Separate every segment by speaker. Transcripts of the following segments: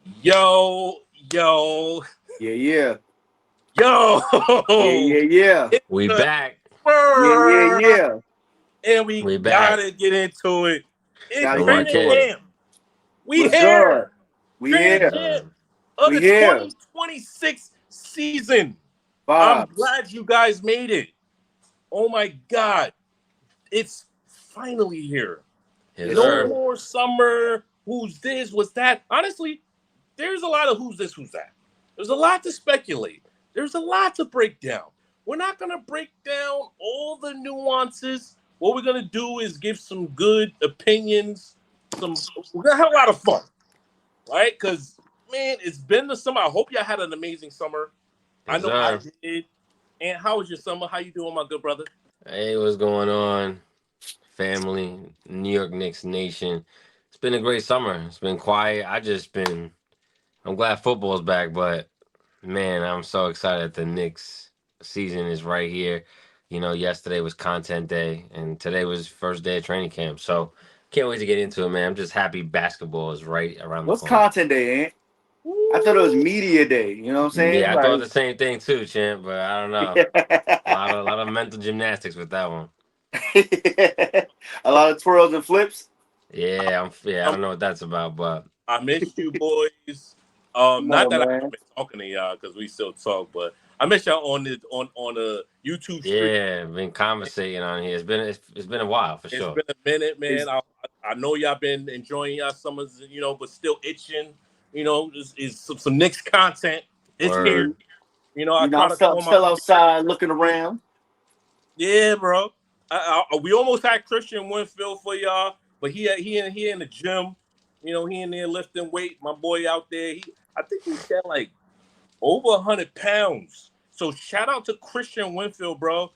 Speaker 1: Yo, yo,
Speaker 2: Yeah, yeah.
Speaker 1: yo.
Speaker 2: Yeah, yeah, yeah.
Speaker 1: It's
Speaker 3: We
Speaker 1: the
Speaker 3: back.
Speaker 2: Yeah, yeah,
Speaker 1: word,
Speaker 2: yeah.
Speaker 1: and we
Speaker 3: We back.
Speaker 1: gotta get into it. It's
Speaker 2: Gotta
Speaker 3: The
Speaker 2: get
Speaker 1: training
Speaker 2: into it.
Speaker 3: Marquez.
Speaker 1: camp. We
Speaker 2: What's good?
Speaker 1: here.
Speaker 2: We
Speaker 1: Training
Speaker 2: here.
Speaker 1: camp
Speaker 3: Um,
Speaker 1: of
Speaker 2: We
Speaker 1: the
Speaker 2: here.
Speaker 1: 2026 season. I'm
Speaker 2: Vibes.
Speaker 1: glad you guys made it. Oh my God. It's finally here.
Speaker 3: yes,
Speaker 2: Yes,
Speaker 1: No
Speaker 3: sir.
Speaker 2: sir.
Speaker 1: more summer. Who's this? What's that? Honestly, there's a lot of who's this, who's that. There's a lot to speculate. There's a lot to break down. We're not going to break down all the nuances. What we're going to do is give some good opinions. We're going to have a lot of fun, right? Because, man, it's been the summer. I hope y'all had an amazing summer. I
Speaker 3: Yes,
Speaker 1: know I
Speaker 3: sir.
Speaker 1: did. And how was your summer? How you doing, my good brother?
Speaker 3: Hey, what's going on, family? New York Knicks Nation. It's been a great summer. It's been quiet. I'm glad football's back, but man, I'm so excited the Knicks season is right here. Yesterday was content day, and today was first day of training camp. So can't wait to get into it, man. I'm just happy basketball is right around the
Speaker 2: What's
Speaker 3: corner.
Speaker 2: content day, Aunt? I thought it was
Speaker 1: Woo!
Speaker 2: media day. You know what I'm saying?
Speaker 3: Yeah, I thought
Speaker 2: Like,
Speaker 3: the same thing too, champ, but I don't know. A lot of mental gymnastics with that one.
Speaker 2: a lot of twirls and flips.
Speaker 3: Yeah, I
Speaker 1: Um,
Speaker 3: don't know what that's about, but
Speaker 1: I missed you boys.
Speaker 2: Come
Speaker 1: Not
Speaker 2: on,
Speaker 1: that I
Speaker 2: man.
Speaker 1: haven't been talking to y'all because we still talk, but I miss y'all on a YouTube stream.
Speaker 3: yeah, been conversating on here. It's been a while for
Speaker 1: It's
Speaker 3: sure.
Speaker 1: been a minute, man.
Speaker 2: It's
Speaker 1: I know y'all been enjoying y'all summers, but still itching. Is some Knicks content. It's here.
Speaker 3: Word.
Speaker 1: I
Speaker 2: I'm
Speaker 1: try to
Speaker 2: still,
Speaker 1: call my
Speaker 2: still outside looking around.
Speaker 1: yeah, bro. We almost had Christian Winfield for y'all, but he in the gym. He in there lifting weight. My boy out there. I think he said like over 100 pounds. So shout out to Christian Winfield, bro.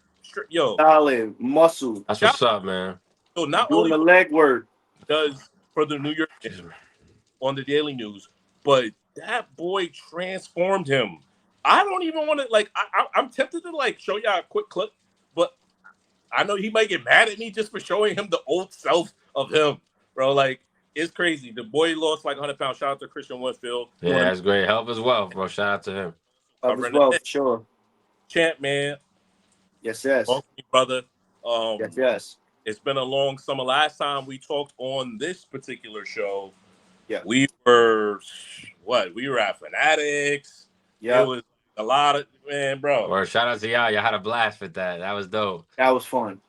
Speaker 1: Yo,
Speaker 2: Solid muscle.
Speaker 3: That's
Speaker 1: shout
Speaker 3: what's up, man.
Speaker 1: so not
Speaker 2: Doing
Speaker 1: only
Speaker 2: the
Speaker 1: what
Speaker 2: leg work.
Speaker 1: he does for the New York Knicks
Speaker 3: Excuse me.
Speaker 1: on the Daily News, but that boy transformed him. I don't even want to like. I'm tempted to like show y'all a quick clip, but I know he might get mad at me just for showing him the old self of him, bro. Like it's crazy. The boy lost like 100 pounds. Shout out to Christian Winfield
Speaker 3: Yeah,
Speaker 1: doing
Speaker 3: that's great help as well, bro. Shout out to him.
Speaker 2: Up as
Speaker 1: covering the
Speaker 2: well,
Speaker 1: Knicks.
Speaker 2: for sure.
Speaker 1: Champ, man.
Speaker 2: Yes, yes.
Speaker 1: Welcome, brother.
Speaker 2: Yes,
Speaker 1: Um,
Speaker 2: yes.
Speaker 1: it's been a long summer. Last time we talked on this particular show,
Speaker 2: Yeah.
Speaker 1: we were what? We were at Fanatics. It
Speaker 2: Yep.
Speaker 1: was a lot of man, bro.
Speaker 3: Or shout out to y'all. Y'all had a blast with that. That was dope.
Speaker 2: That was fun.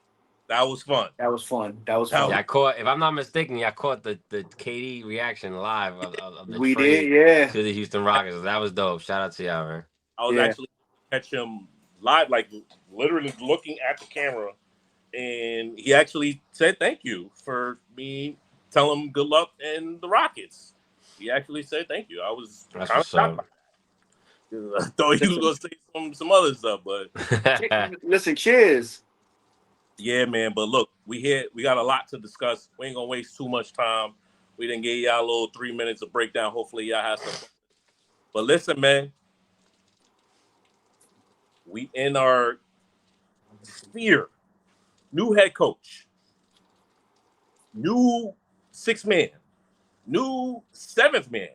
Speaker 1: That was fun.
Speaker 2: That was fun. That was
Speaker 1: That
Speaker 2: fun.
Speaker 1: was,
Speaker 3: Yeah, I caught. If I'm not mistaken, y'all caught the KD reaction live of the
Speaker 2: We did,
Speaker 3: trade
Speaker 2: yeah.
Speaker 3: to the Houston Rockets. That was dope. Shout out to y'all, man.
Speaker 1: I was
Speaker 2: Yeah.
Speaker 1: actually catch him live, like literally looking at the camera, and he actually said thank you for me telling him good luck in the Rockets. He actually said thank you. I was
Speaker 3: That's
Speaker 1: kind of
Speaker 3: what's
Speaker 1: shocked
Speaker 3: up.
Speaker 1: by that. I thought he was
Speaker 2: Listen,
Speaker 1: gonna say some other stuff, but
Speaker 2: listen, cheers.
Speaker 1: yeah, man. But look, we got a lot to discuss. We ain't gonna waste too much time. We didn't give y'all a little 3 minutes of breakdown. Hopefully y'all have some. But listen, man, we in our sphere. New head coach, new six man, new seventh man.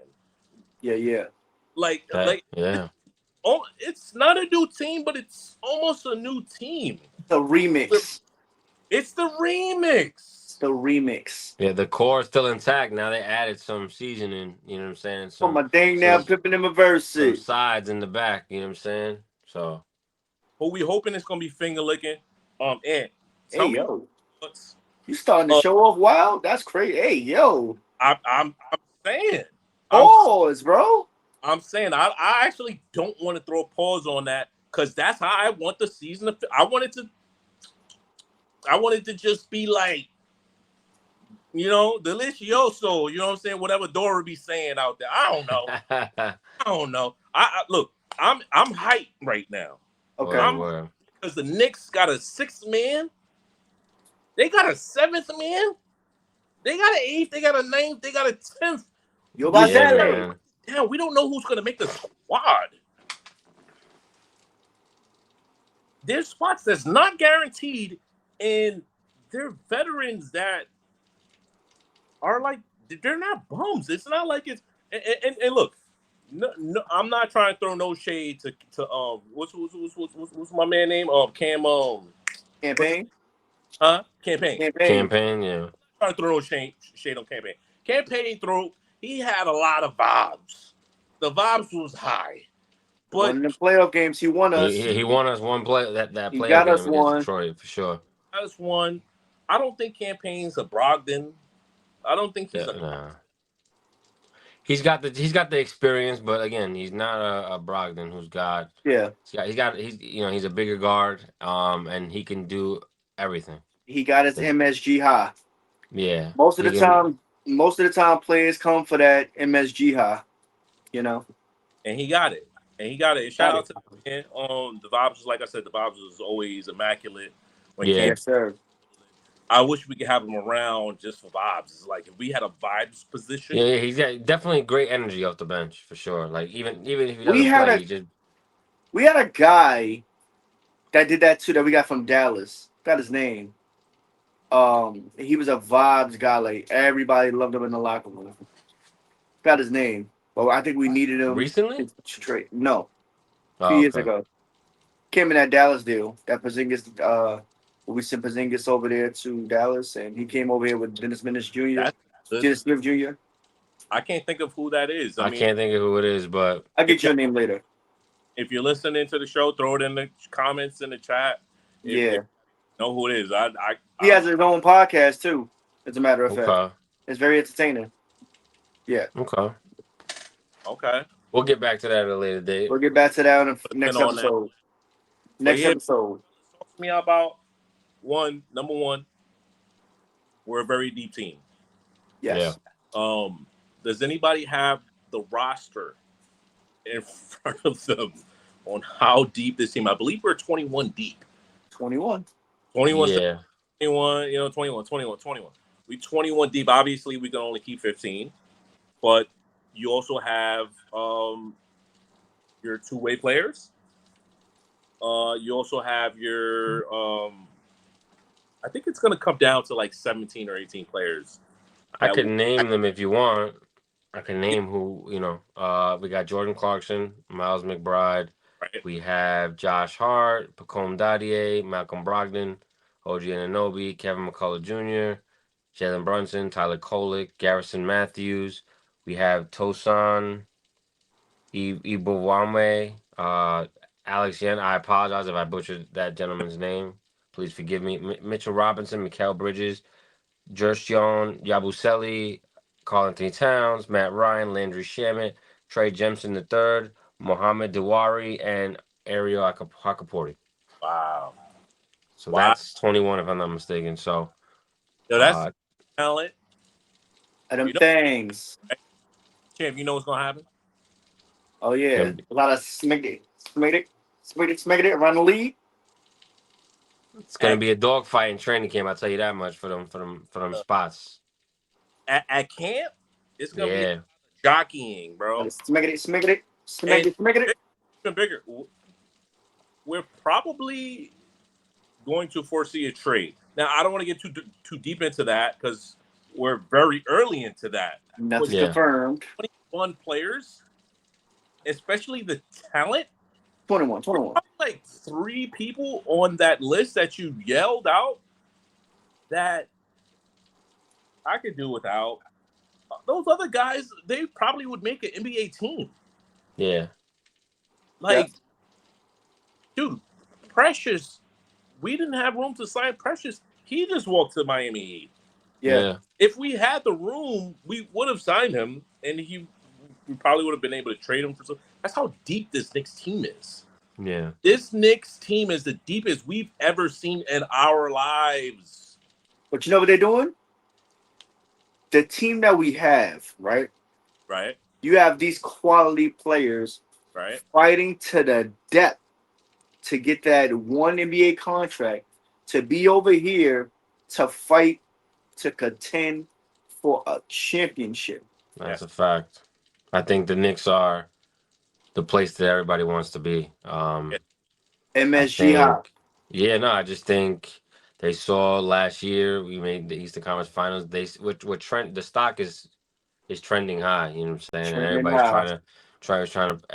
Speaker 2: Yeah, yeah.
Speaker 3: Yeah.
Speaker 1: It's not a new team, but it's almost a new team.
Speaker 2: The remix.
Speaker 1: It's the remix.
Speaker 2: The remix.
Speaker 3: Yeah, the core is still intact. Now they added some seasoning, you know what I'm saying?
Speaker 2: Put
Speaker 3: Some
Speaker 2: my dang now
Speaker 3: some
Speaker 2: pippin' in my verse.
Speaker 3: some sides in the back, you know what I'm saying? So
Speaker 1: But we hoping it's gonna be finger licking. And
Speaker 2: Hey,
Speaker 1: tell me
Speaker 2: yo.
Speaker 1: what's.
Speaker 2: You starting to
Speaker 1: Uh,
Speaker 2: show off wild? That's crazy. Hey, yo.
Speaker 1: I'm saying. I'm
Speaker 2: Pause, bro.
Speaker 1: I'm saying I actually don't want to throw a pause on that because that's how I want the season to. I wanted to just be like, delicioso. You know what I'm saying? Whatever Dora be saying out there. I don't know. I don't know. I look. I'm hyped right now.
Speaker 2: Okay.
Speaker 3: word,
Speaker 1: I'm
Speaker 3: word.
Speaker 1: because the Knicks got a sixth man. They got a seventh man. They got an eighth. They got a ninth. They got a tenth.
Speaker 2: Yo,
Speaker 1: We
Speaker 3: Yeah,
Speaker 1: just gotta
Speaker 2: Basale.
Speaker 3: man.
Speaker 1: break it down. We don't know who's gonna make the squad. There's spots that's not guaranteed, and they're veterans that are like they're not bums. It's not like it's And look, no, I'm not trying to throw no shade to what's my man name? Cam
Speaker 2: Campaign.
Speaker 1: Campaign.
Speaker 2: Campaign.
Speaker 3: Campaign, yeah.
Speaker 1: Trying to throw no shade on Campaign. Campaign he had a lot of vibes. The vibes was high, but
Speaker 2: One of the playoff games, he won us.
Speaker 3: He won us one play that
Speaker 2: He
Speaker 3: playoff
Speaker 2: got us
Speaker 3: game against
Speaker 2: one.
Speaker 3: Detroit for sure.
Speaker 1: I just won. I don't think Campaign's a Brogdon. I don't think he's
Speaker 3: Yeah,
Speaker 1: a.
Speaker 3: nah. He's got the experience, but again, he's not a Brogdon who's got
Speaker 2: Yeah,
Speaker 3: he's a bigger guard, and he can do everything.
Speaker 2: he got his MSG high.
Speaker 3: Yeah,
Speaker 2: Most of
Speaker 3: he
Speaker 2: the
Speaker 3: can.
Speaker 2: time, players come for that MSG high. You know,
Speaker 1: And he got it. And he got it. And shout
Speaker 2: got
Speaker 1: out
Speaker 2: it.
Speaker 1: to him. The vibes, like I said, the vibes was always immaculate. When
Speaker 3: Yeah,
Speaker 1: Cam,
Speaker 2: Yes, sir.
Speaker 1: I wish we could have him around just for vibes. It's like if we had a vibes position.
Speaker 3: yeah, he's got definitely great energy off the bench for sure. Like even if he
Speaker 2: We
Speaker 3: doesn't
Speaker 2: had
Speaker 3: play,
Speaker 2: a
Speaker 3: he just
Speaker 2: we had a guy that did that too that we got from Dallas. Got his name. He was a vibes guy. Like everybody loved him in the locker room. Got his name. But I think we needed him
Speaker 3: recently.
Speaker 2: to trade. No, a few
Speaker 3: Oh,
Speaker 2: years
Speaker 3: okay.
Speaker 2: ago. Came in that Dallas deal. That Porzingis. We sent Porzingis over there to Dallas, and he came over here with Dennis Smith Jr.
Speaker 1: That's good.
Speaker 2: Dennis Smith Jr.
Speaker 1: I can't think of who that is. I
Speaker 3: I
Speaker 1: mean,
Speaker 3: can't think of who it is, but
Speaker 2: I'll
Speaker 1: if
Speaker 2: get your name later.
Speaker 1: if you're listening to the show, throw it in the comments in the chat. If
Speaker 2: Yeah,
Speaker 1: you know who it is,
Speaker 2: he has his own podcast too. As a matter of fact,
Speaker 3: okay,
Speaker 2: it's very entertaining. Yeah,
Speaker 3: okay.
Speaker 1: okay.
Speaker 3: We'll get back to that at a later date.
Speaker 2: we'll get back to that on the next
Speaker 1: And on that,
Speaker 2: episode.
Speaker 1: but
Speaker 2: Next
Speaker 1: yeah,
Speaker 2: episode.
Speaker 1: talk to me about number one. We're a very deep team.
Speaker 3: Yeah,
Speaker 2: Yes.
Speaker 1: Does anybody have the roster in front of them on how deep this team? I believe we're 21 deep.
Speaker 2: 21.
Speaker 1: 21,
Speaker 3: yeah.
Speaker 1: 21, 21. We 21 deep. Obviously, we can only keep 15, but you also have your two-way players. You also have your I think it's going to come down to like 17 or 18 players.
Speaker 3: I could name them if you want. I can name who, we got Jordan Clarkson, Miles McBride.
Speaker 1: Right?
Speaker 3: We have Josh Hart, Pacome Dadier, Malcolm Brogdon, OG Anunoby, Kevin McCullough Jr., Jalen Brunson, Tyler Kolek, Garrison Matthews. We have Tosan Ibowame, Alex Yen. I apologize if I butchered that gentleman's name. Please forgive me. Mitchell Robinson, Mikal Bridges, Jershon Yabusele, Carl Anthony Towns, Matt Ryan, Landry Shamet, Trey Jemison III, Mohamed Dewari, and Ariel Hakaporti.
Speaker 1: Wow.
Speaker 3: So that's 21 if I'm not mistaken. So
Speaker 1: That's talent.
Speaker 2: And them things.
Speaker 1: Champ, you know what's going to happen?
Speaker 2: Oh, yeah. A lot of smiggity around the league.
Speaker 3: it's gonna be a dogfight in training camp. I'll tell you that much for them spots.
Speaker 1: At camp, it's going to be jockeying, bro.
Speaker 2: Smiggity.
Speaker 1: Even bigger. We're probably going to foresee a trade. Now, I don't want to get too deep into that because we're very early into that.
Speaker 2: Nothing confirmed.
Speaker 1: 21 players, especially the talent.
Speaker 2: 21.
Speaker 1: Like 3 people on that list that you yelled out that I could do without. Those other guys, they probably would make an NBA team.
Speaker 3: Yeah.
Speaker 1: Dude, Precious, we didn't have room to sign Precious. He just walked to Miami Heat.
Speaker 2: Yeah.
Speaker 1: If we had the room, we would have signed him, and we probably would have been able to trade him for some. That's how deep this Knicks team is.
Speaker 3: Yeah.
Speaker 1: This Knicks team is the deepest we've ever seen in our lives.
Speaker 2: But you know what they're doing? The team that we have, right?
Speaker 1: Right.
Speaker 2: You have these quality players fighting to the depth to get that one NBA contract, to be over here to fight to contend for a championship.
Speaker 3: That's a fact. I think the Knicks are the place that everybody wants to be.
Speaker 2: MSG high.
Speaker 3: I just think they saw last year we made the Eastern Conference Finals. With Trent, the stock is is trending high. You know what I'm saying? And
Speaker 2: Trending high.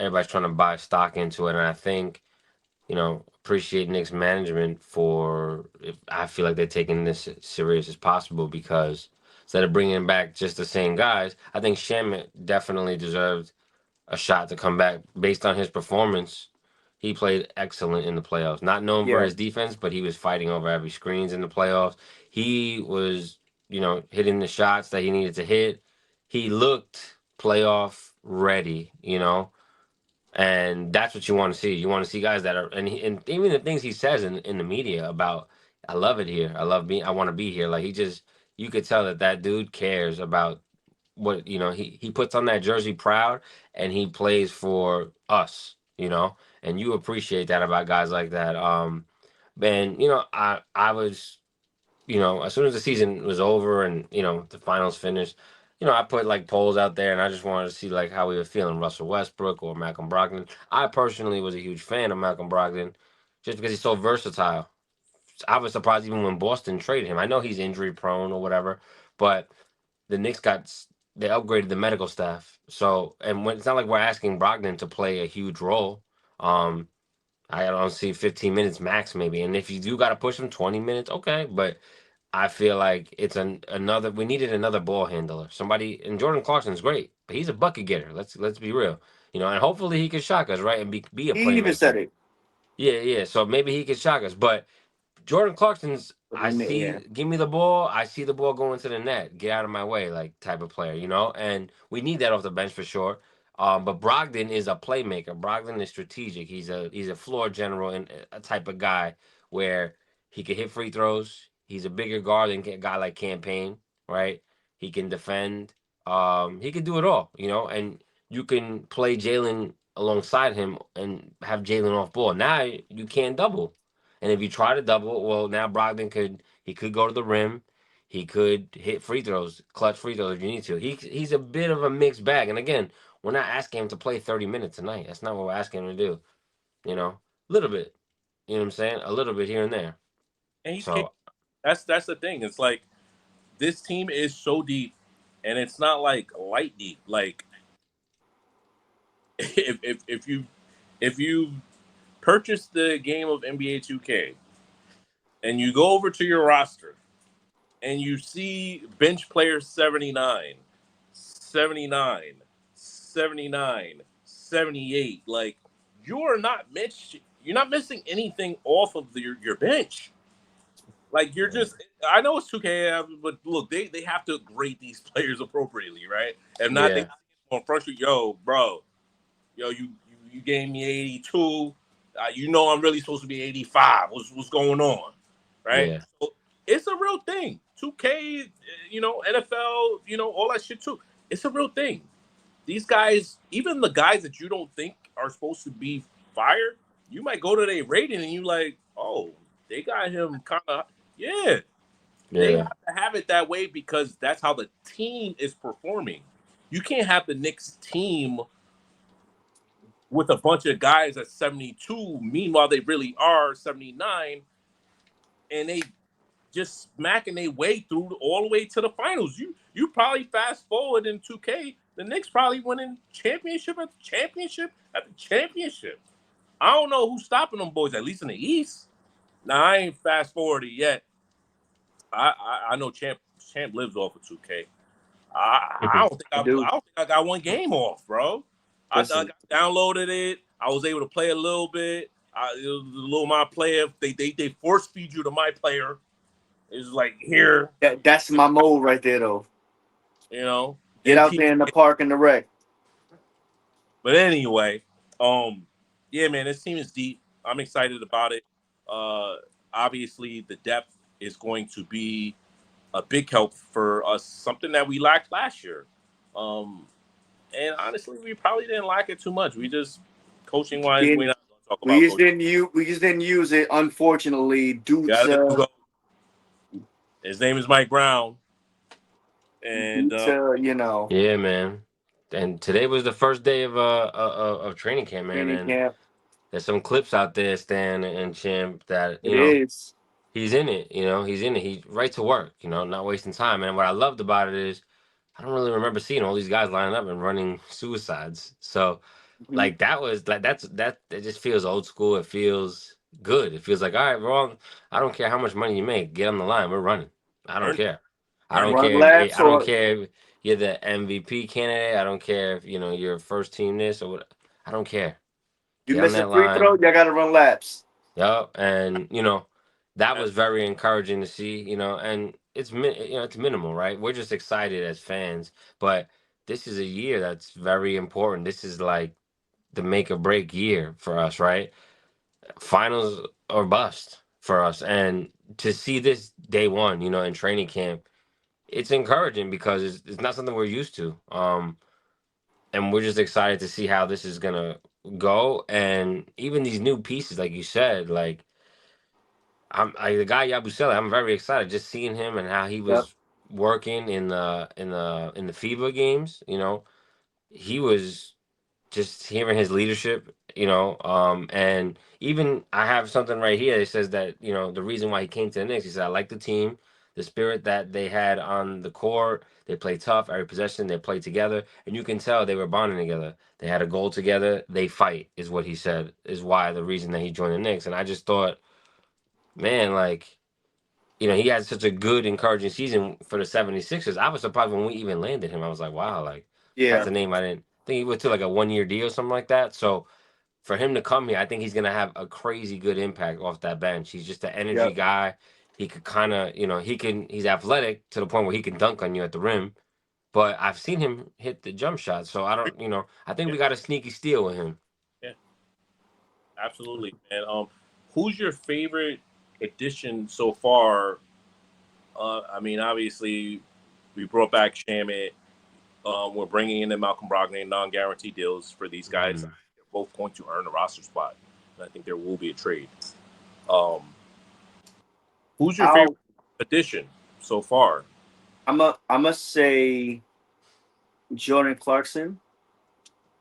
Speaker 3: everybody's trying to buy stock into it. And I think, appreciate Knicks management for. If I feel like they're taking this as serious as possible, because instead of bringing back just the same guys, I think Shamit definitely deserved a shot to come back based on his performance. He played excellent in the playoffs. Not known for
Speaker 2: Yeah.
Speaker 3: his defense, but he was fighting over every screens in the playoffs. He was, hitting the shots that he needed to hit. He looked playoff ready, and that's what you want to see. You want to see guys that are, and even the things he says in the media about, I love it here. I want to be here. Like, you could tell that dude cares about what, he puts on that jersey proud, and he plays for us, and you appreciate that about guys like that. And I was, as soon as the season was over and the finals finished, I put like polls out there, and I just wanted to see like how we were feeling, Russell Westbrook or Malcolm Brogdon. I personally was a huge fan of Malcolm Brogdon, just because he's so versatile. I was surprised even when Boston traded him. I know he's injury prone or whatever, but the Knicks they upgraded the medical staff. So, and when it's not like we're asking Brogdon to play a huge role. Um, I don't see 15 minutes max maybe, and if you do got to push him 20 minutes, okay. But I feel like it's another. We needed another ball handler, somebody. And Jordan Clarkson's great, but he's a bucket getter. Let's be real, and hopefully he can shock us, right, and be a
Speaker 2: He even said
Speaker 3: playmaker.
Speaker 2: it.
Speaker 3: Yeah, yeah. So maybe he can shock us, but Jordan Clarkson's,
Speaker 2: But
Speaker 3: I
Speaker 2: then, yeah.
Speaker 3: see, give me the ball. I see the ball going to the net. Get out of my way, like type of player, And we need that off the bench for sure. But Brogdon is a playmaker. Brogdon is strategic. He's a floor general and a type of guy where he can hit free throws. He's a bigger guard than a guy like Campaign, right? He can defend. He can do it all, And you can play Jalen alongside him and have Jalen off ball. Now you can't double. And if you try to double, well, now Brogdon could go to the rim, he could hit free throws, clutch free throws if you need to. He's a bit of a mixed bag. And again, we're not asking him to play 30 minutes tonight. That's not what we're asking him to do. A little bit. You know what I'm saying? A little bit here and there.
Speaker 1: And he's capable.
Speaker 3: So
Speaker 1: That's the thing. It's like this team is so deep, and it's not like light deep. Like if you purchase the game of NBA 2K and you go over to your roster and you see bench player 79, 79, 79, 78, like you're not missing anything off of your bench. Like you're just, I know it's 2K, but look, they have to grade these players appropriately, right? If not, they
Speaker 3: yeah,
Speaker 1: gonna frustrate. Yo, bro, you gave me 82. You know I'm really supposed to be 85. What's going on, right?
Speaker 3: yeah,
Speaker 1: So it's a real thing. 2K, NFL, all that shit too. It's a real thing. These guys, even the guys that you don't think are supposed to be fired, you might go to their rating and you like, oh, they got him kind of, yeah. They
Speaker 3: yeah,
Speaker 1: have to have it that way because that's how the team is performing. You can't have the Knicks team with a bunch of guys at 72. Meanwhile, they really are 79, and they just smacking their way through all the way to the finals. You probably fast forward in 2K, the Knicks probably winning championship after championship after championship. I don't know who's stopping them boys, at least in the East. Now I ain't fast forwarded yet. I know Champ lives off of 2K. I don't think
Speaker 2: I do.
Speaker 1: I don't think I got one game off, bro. I
Speaker 2: Listen,
Speaker 1: downloaded it. I was able to play a little bit. It was a little my player. They force feed you to my player. It's like here,
Speaker 2: that's my mode right there, though.
Speaker 1: you know.
Speaker 2: Get
Speaker 1: Then
Speaker 2: out there in the park and the wreck.
Speaker 1: but anyway, yeah, man, this team is deep. I'm excited about it. Uh, obviously, the depth is going to be a big help for us. Something that we lacked last year. Um, And honestly, we probably didn't like it too much. We just coaching wise, we're
Speaker 2: Didn't
Speaker 1: not going to talk about coaching.
Speaker 2: we just didn't use it, unfortunately, due
Speaker 1: Got to
Speaker 2: to
Speaker 1: go. His name is Mike Brown, and
Speaker 3: yeah, man. And today was the first day of training camp, man.
Speaker 2: training
Speaker 3: And
Speaker 2: camp.
Speaker 3: there's some clips out there, Stan and Champ, that
Speaker 2: It is.
Speaker 3: he's in it. He's in it. He's right to work. Not wasting time. And what I loved about it is I don't really remember seeing all these guys lining up and running suicides. So
Speaker 2: Hmm.
Speaker 3: like that was like that it just feels old school. It feels good. It feels like, all right, we're all, I don't care how much money you make, get on the line. We're running. I don't
Speaker 1: Earn,
Speaker 3: care. I
Speaker 1: earn
Speaker 3: don't
Speaker 1: it.
Speaker 2: Run
Speaker 3: care.
Speaker 2: laps
Speaker 3: I don't
Speaker 2: or
Speaker 3: care if you're the MVP candidate. I don't care if you're first team this or what. I don't care.
Speaker 2: you
Speaker 3: Get on
Speaker 2: miss a
Speaker 3: that
Speaker 2: free
Speaker 3: line.
Speaker 2: throw, you gotta run laps.
Speaker 3: Yep, and that
Speaker 1: That-
Speaker 3: was very encouraging to see. And it's minimal, right? We're just excited as fans, but this is a year that's very important. This is like the make or break year for us, right? Finals or bust for us, and to see this day one, in training camp, it's encouraging because it's not something we're used to. And we're just excited to see how this is gonna go, and even these new pieces, like you said, like. The guy Yabusele. I'm very excited just seeing him and how he
Speaker 2: Yep.
Speaker 3: was working in the FIBA games. He was just hearing his leadership. And even I have something right here that says that the reason why he came to the Knicks. He said, "I like the team, the spirit that they had on the court. They play tough every possession. They play together, and you can tell they were bonding together. They had a goal together. They fight." Is what he said. Is why the reason that he joined the Knicks. And I just thought, man, like. He had such a good, encouraging season for the 76ers. I was surprised when we even landed him. I was like, wow, like that's
Speaker 2: Yeah.
Speaker 3: a name I didn't think he went to like a 1 year deal or something like that. So for him to come here, I think he's gonna have a crazy good impact off that bench. He's just an energy
Speaker 2: Yep.
Speaker 3: guy. He could kind of, he's athletic to the point where he can dunk on you at the rim. But I've seen him hit the jump shot. So I don't, I think
Speaker 1: Yeah,
Speaker 3: we got a sneaky steal with him.
Speaker 1: yeah, absolutely, man. Who's your favorite addition so far? I mean, obviously, we brought back Shamit. We're bringing in the Malcolm Brogdon non-guarantee deals for these guys.
Speaker 3: Mm.
Speaker 1: They're both going to earn a roster spot, and I think there will be a trade. Um, who's your favorite
Speaker 2: I'll
Speaker 1: addition so far?
Speaker 2: I'm a say Jordan Clarkson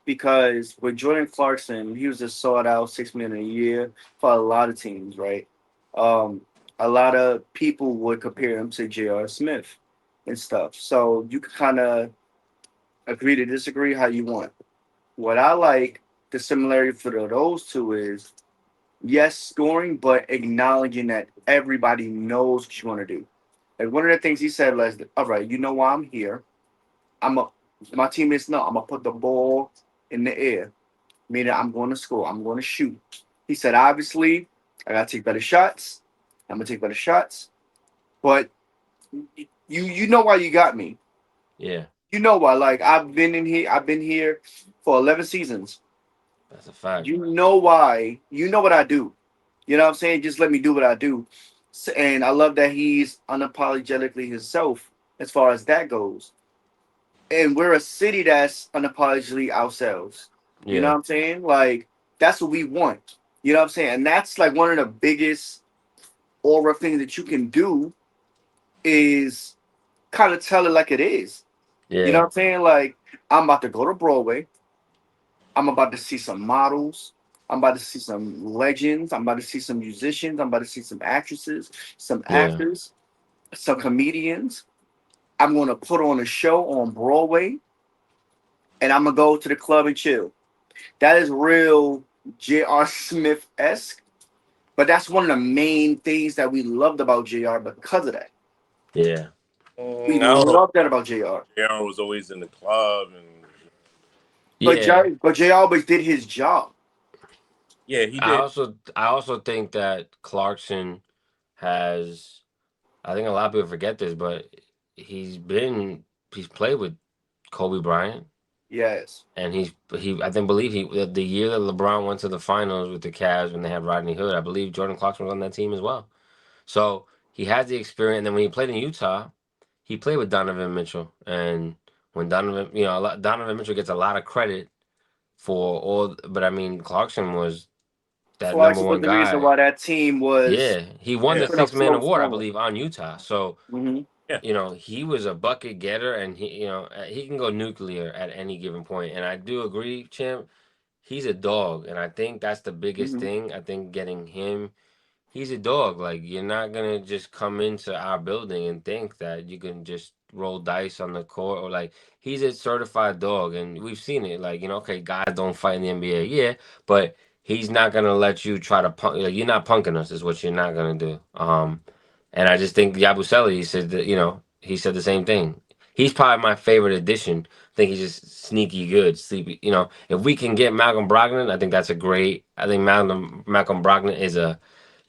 Speaker 2: because with Jordan Clarkson, he was a sought out 6 million a year for a lot of teams, right? Um, a lot of people would compare him to J.R. Smith and stuff. So you can kind of agree to disagree how you want. What I like the similarity for those two is yes, scoring, but acknowledging that everybody knows what you want to do. Like one of the things he said was, "All right, you know why I'm here. I'm a my teammates know I'm gonna put the ball in the air, meaning I'm going to score. I'm going to shoot." He said, "Obviously, I gotta take better shots. I'm gonna take better shots, but you know why you got me.
Speaker 3: Yeah,
Speaker 2: You know why? Like I've been in here. I've been here for 11 seasons.
Speaker 3: that's a fact.
Speaker 2: You know why. You know what I do. You know what I'm saying? Just let me do what I do." And I love that he's unapologetically himself as far as that goes. And we're a city that's unapologetically ourselves. You know
Speaker 3: Yeah,
Speaker 2: what I'm saying? Like that's what we want. You know what I'm saying? And that's like one of the biggest aura things that you can do is kind of tell it like it is. You know
Speaker 3: yeah,
Speaker 2: what I'm saying? Like I'm about to go to Broadway. I'm about to see some models. I'm about to see some legends. I'm about to see some musicians. I'm about to see some actresses, some
Speaker 3: yeah,
Speaker 2: actors, some comedians. I'm going to put on a show on Broadway and I'm going to go to the club and chill. That is real J.R. Smith esque, but that's one of the main things that we loved about J.R. because of that.
Speaker 3: yeah,
Speaker 2: We
Speaker 1: I don't know.
Speaker 2: love that about J.R.
Speaker 1: Aaron was always in the club, and
Speaker 3: yeah.
Speaker 2: But J.R. always did his job.
Speaker 1: yeah, he
Speaker 3: I
Speaker 1: did.
Speaker 3: also I also think that Clarkson has, I think a lot of people forget this, but he's played with Kobe Bryant,
Speaker 2: Yes.
Speaker 3: and he I think believe he the year that LeBron went to the finals with the Cavs when they had Rodney Hood, I believe Jordan Clarkson was on that team as well. So he has the experience. And then when he played in Utah, he played with Donovan Mitchell, and when Donovan Mitchell gets a lot of credit for all, but I mean Clarkson was that number
Speaker 2: Clarkson was
Speaker 3: one
Speaker 2: the reason
Speaker 3: guy.
Speaker 2: why that team was
Speaker 3: Yeah, he won
Speaker 1: Yeah,
Speaker 3: the
Speaker 2: putting up
Speaker 3: 6 man
Speaker 2: flow
Speaker 3: award, I
Speaker 2: scoring.
Speaker 3: believe, on Utah. So,
Speaker 2: Mm-hmm.
Speaker 1: yeah.
Speaker 3: he was a bucket getter, and he can go nuclear at any given point. And I do agree, Champ. He's a dog, and I think that's the biggest
Speaker 2: Mm-hmm.
Speaker 3: thing. I think getting him, he's a dog. Like you're not gonna just come into our building and think that you can just roll dice on the court, or like he's a certified dog, and we've seen it. Like, okay, guys don't fight in the NBA, yeah, but he's not gonna let you try to punk. Like, you're not punking us, is what you're not gonna do. And I just think Yabusele said that, he said the same thing. He's probably my favorite addition. I think he's just sneaky good, sleepy. If we can get Malcolm Brogdon, I think that's a great. I think Malcolm Brogdon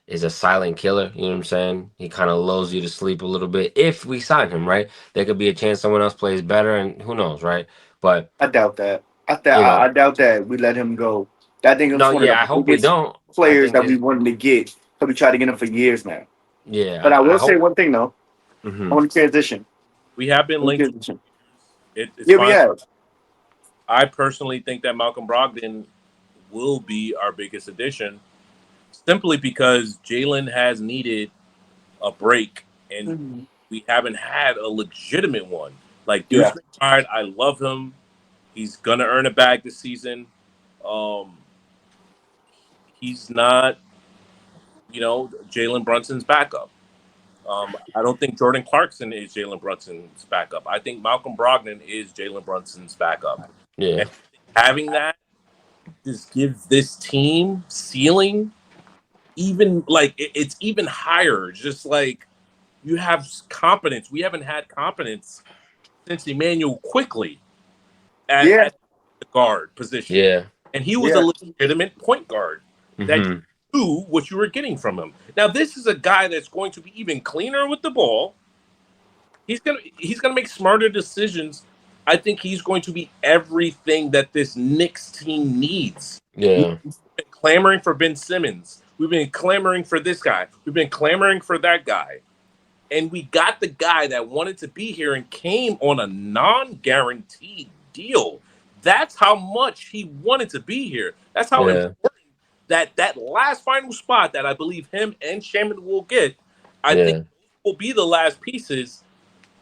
Speaker 3: is a silent killer. You know what I'm saying? He kind of lulls you to sleep a little bit. If we sign him, right, there could be a chance someone else plays better, and who knows, right? But
Speaker 2: I doubt that.
Speaker 3: you know,
Speaker 2: I doubt that we let him go. I think
Speaker 3: no,
Speaker 2: it's one of
Speaker 3: yeah, I
Speaker 2: the
Speaker 3: hope we
Speaker 2: biggest
Speaker 3: don't. I
Speaker 2: players
Speaker 3: think
Speaker 2: that we
Speaker 3: it's
Speaker 2: wanted to get. But we tried to get him for years now.
Speaker 3: yeah.
Speaker 2: But I
Speaker 3: I
Speaker 2: will say
Speaker 3: hope.
Speaker 2: one thing though. I
Speaker 3: Hmm.
Speaker 2: want to transition.
Speaker 1: We have been
Speaker 2: I want to
Speaker 1: linked.
Speaker 2: transition.
Speaker 1: It's
Speaker 2: Yeah, we
Speaker 1: fine.
Speaker 2: have.
Speaker 1: I personally think that Malcolm Brogdon will be our biggest addition, simply because Jalen has needed a break, and
Speaker 2: Mhm.
Speaker 1: we haven't had a legitimate one. Like Deuce
Speaker 2: Yeah.
Speaker 1: McBride, I love him. He's gonna earn a bag this season. Um, he's not, Jalen Brunson's backup. I don't think Jordan Clarkson is Jalen Brunson's backup. I think Malcolm Brogdon is Jalen Brunson's backup.
Speaker 3: Yeah,
Speaker 1: And having that just gives this team ceiling even like it's even higher. Just like you have competence. We haven't had competence since Emmanuel Quickly
Speaker 2: Yeah.
Speaker 1: at the guard position.
Speaker 3: yeah.
Speaker 1: And he was a
Speaker 2: Yeah.
Speaker 1: legitimate point guard that
Speaker 3: Hmm.
Speaker 1: knew what you were getting from him. Now this is a guy that's going to be even cleaner with the ball. He's gonna make smarter decisions. I think he's going to be everything that this Knicks team needs. We've
Speaker 3: Yeah,
Speaker 1: been clamoring for Ben Simmons. We've been clamoring for this guy. We've been clamoring for that guy. And we got the guy that wanted to be here and came on a non-guaranteed deal. That's how much he wanted to be here. That's how
Speaker 3: yeah,
Speaker 1: important that last final spot that I believe him and Shaman will get. I think
Speaker 3: yeah,
Speaker 1: will be the last pieces.